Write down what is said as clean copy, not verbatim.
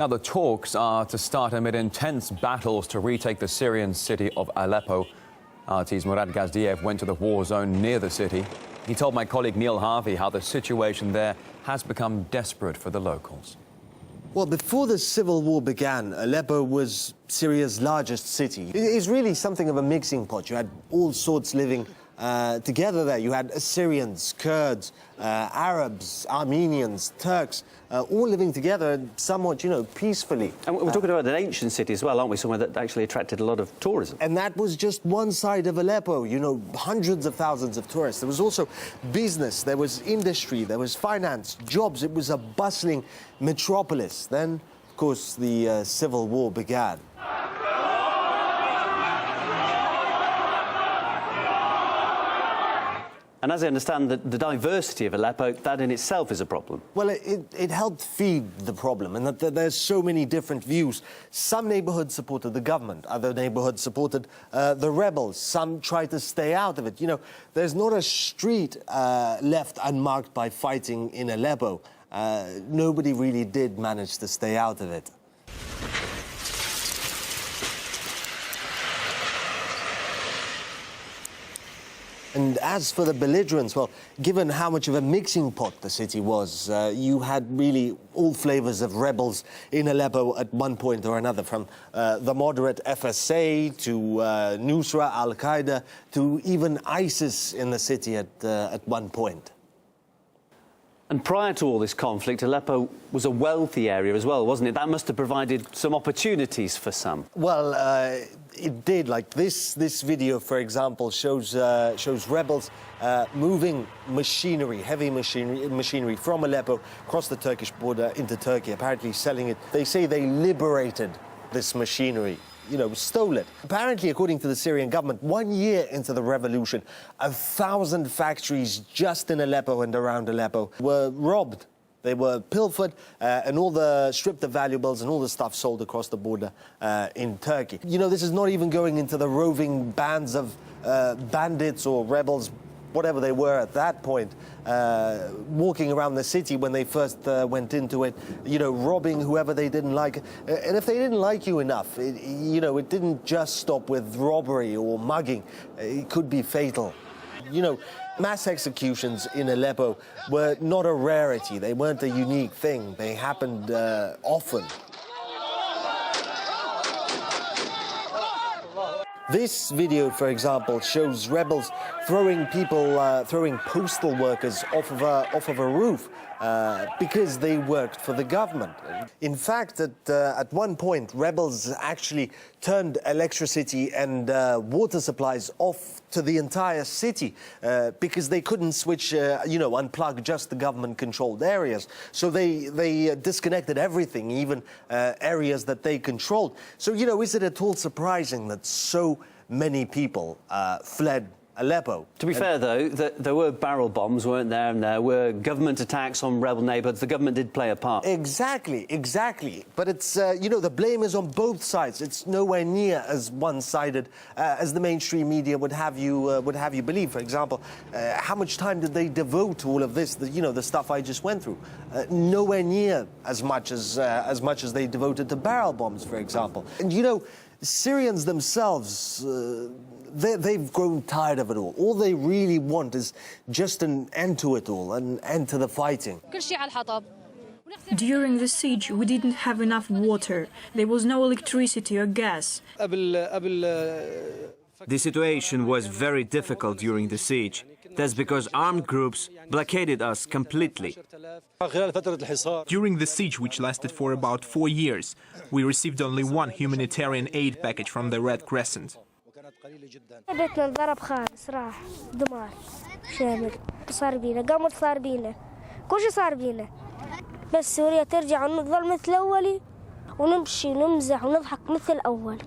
Now, the talks are to start amid intense battles to retake the Syrian city of Aleppo. RT's Murad Gazdiev went to the war zone near the city. He told my colleague Neil Harvey how the situation there has become desperate for the locals. Well, before the civil war began, Aleppo was Syria's largest city. It is really something of a mixing pot. You had all sorts living together there. You had Assyrians, Kurds, Arabs, Armenians, Turks, all living together somewhat, peacefully. And we're talking about an ancient city as well, aren't we? Somewhere that actually attracted a lot of tourism. And that was just one side of Aleppo, hundreds of thousands of tourists. There was also business, there was industry, there was finance, jobs. It was a bustling metropolis. Then, of course, the civil war began. And as I understand, the diversity of Aleppo, that in itself is a problem. Well, it helped feed the problem, and that there's so many different views. Some neighborhoods supported the government, other neighborhoods supported the rebels. Some tried to stay out of it. There's not a street left unmarked by fighting in Aleppo. Nobody really did manage to stay out of it. And as for the belligerents, well, given how much of a mixing pot the city was, you had really all flavors of rebels in Aleppo at one point or another, from the moderate FSA to Nusra, Al-Qaeda, to even ISIS in the city at one point. And prior to all this conflict, Aleppo was a wealthy area as well, wasn't it? That must have provided some opportunities for some. Well, it did. Like this video, for example, shows rebels moving machinery, heavy machinery from Aleppo across the Turkish border into Turkey, apparently selling it. They say they liberated this machinery. Stole it. Apparently, according to the Syrian government, 1 year into the revolution, 1,000 factories just in Aleppo and around Aleppo were robbed. They were pilfered, and all the stripped of valuables and all the stuff sold across the border in Turkey. This is not even going into the roving bands of bandits or rebels, whatever they were at that point, walking around the city when they first went into it, robbing whoever they didn't like. And if they didn't like you enough, it didn't just stop with robbery or mugging. It could be fatal. Mass executions in Aleppo were not a rarity. They weren't a unique thing. They happened often. This video, for example, shows rebels throwing postal workers off of a roof because they worked for the government. In fact, at one point, rebels actually turned electricity and water supplies off to the entire city because they couldn't switch, unplug just the government-controlled areas. So they disconnected everything, even areas that they controlled. So, is it at all surprising that so many people fled Aleppo? To be fair, though, there were barrel bombs, weren't there? And there were government attacks on rebel neighbourhoods. The government did play a part. Exactly. But it's, the blame is on both sides. It's nowhere near as one-sided as the mainstream media would have you believe. For example, how much time did they devote to all of this? The stuff I just went through. Nowhere near as much as they devoted to barrel bombs, for example. And Syrians themselves, they've grown tired of it all. All they really want is just an end to it all, an end to the fighting. During the siege, we didn't have enough water. There was no electricity or gas. The situation was very difficult during the siege. That's because armed groups blockaded us completely. During the siege, which lasted for about 4 years, we received only one humanitarian aid package from the Red Crescent. بيتنا انضرب خالص راح دمار شامل صار بينا قمر صار بينا كل شيء صار بينا بس سوريا ترجع ونظل مثل أولي ونمشي ونمزح ونضحك مثل أولي